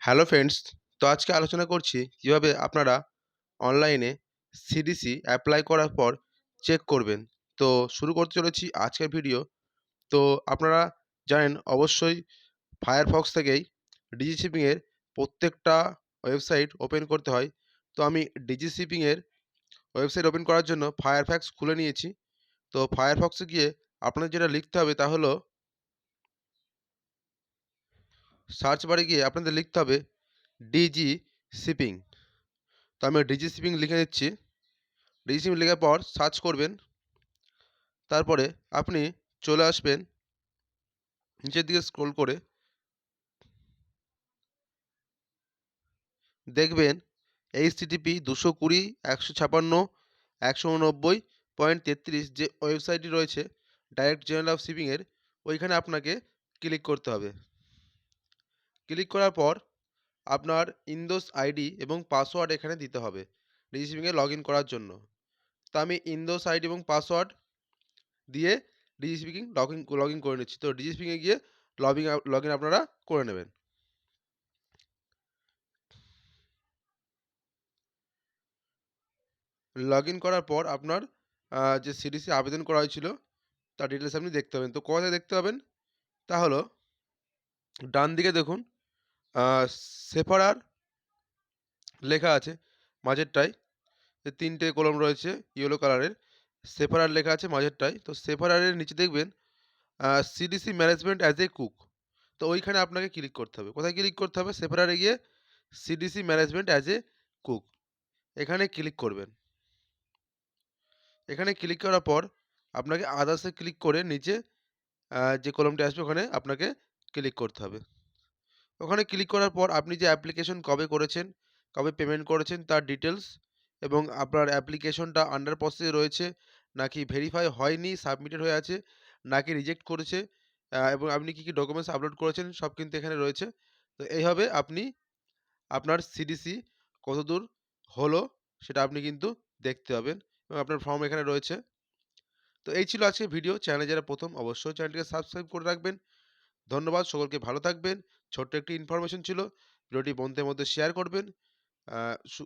Hello friends, তো আজকে আলোচনা করছি কিভাবে আপনারা অনলাইনে সিডিসি অ্যাপ্লাই করার পর চেক করবেন। তো শুরু করতে চলেছি আজকের ভিডিও। তো আপনারা জানেন অবশ্যই ফায়ারফক্স থেকেই ডিজিশিপিংয়ের প্রত্যেকটা ওয়েবসাইট ওপেন করতে হয়। তো আমি ডিজিশিপিংয়ের ওয়েবসাইট ওপেন করার জন্য ফায়ারফক্স খুলে নিয়েছি। তো ফায়ারফক্সে গিয়ে আপনাদের যেটা লিখতে হবে তা হলো সার্চ বারে গিয়ে আপনাদের লিখতে হবে ডিজিশিপিং। তো আমি ডিজিশিপিং লিখে নিচ্ছি। ডিজিশিপিং লেখার পর সার্চ করবেন। তারপরে আপনি চলে আসবেন নিচের দিকে স্ক্রল করে দেখবেন http://220.156.189.33 যে ওয়েবসাইটটি রয়েছে ডাইরেক্ট জেনারেল অফ শিপিংয়ের, ওইখানে আপনাকে ক্লিক করতে হবে। ক্লিক করার পর আপনার ইনডোজ আইডি এবং পাসওয়ার্ড এখানে দিতে হবে ডিজিশিপিংয়ে লগ ইন করার জন্য। তো আমি ইনডোজ আইডি এবং পাসওয়ার্ড দিয়ে ডিজিশিপিং লগ ইন করে নিচ্ছি। তো ডিজিশিপিংয়ে গিয়ে লগ ইন আপনারা করে নেবেন। লগ ইন করার পর আপনার যে সিডিসি আবেদন করা হয়েছিল তার ডিটেলস আপনি দেখতে পাবেন। তো কোথায় দেখতে পাবেন? তা হলো ডান দিকে দেখুন আ সেফারার লেখা আছে মাঝেরটায়। যে ৩ টে কলাম রয়েছে ইয়েলো কালারের। সেফারার লেখা আছে মাঝেরটায়। তো সেফারারের নিচে দেখবেন CDC management as a cook. তো ওইখানে আপনাকে ক্লিক করতে হবে। কোথায় ক্লিক করতে হবে? সেফারারে গিয়ে CDC management as a cook এখানে ক্লিক করবেন। এখানে ক্লিক করার পর আপনাকে আদার্সে ক্লিক করে নিচে যে কলামটি আসবে ওখানে আপনাকে ক্লিক করতে হবে। ওখানে ক্লিক করার পর আপনি যে অ্যাপ্লিকেশন কবে করেছেন, কবে পেমেন্ট করেছেন তার ডিটেলস এবং আপনার অ্যাপ্লিকেশনটা আন্ডার প্রসেসে রয়েছে নাকি ভেরিফাই হয়নি, সাবমিটেড হয়ে আছে, নাকি রিজেক্ট করেছে এবং আপনি কি ডকুমেন্টস আপলোড করেছেন সব কিন্তু এখানে রয়েছে। তো এইভাবে আপনি আপনার সিডিসি কতদূর হলো সেটা আপনি কিন্তু দেখতে পাবেন এবং আপনার ফর্ম এখানে রয়েছে। তো এই ছিল আজকের ভিডিও। চ্যানেলে যারা প্রথম অবশ্যই চ্যানেলটিকে সাবস্ক্রাইব করে রাখবেন। ধন্যবাদ, সকলকে ভালো থাকবেন। ছোট্ট একটি ইনফরমেশন ছিল। ভিডিওটি বন্ধুদের মধ্যে শেয়ার করবেন। আ সু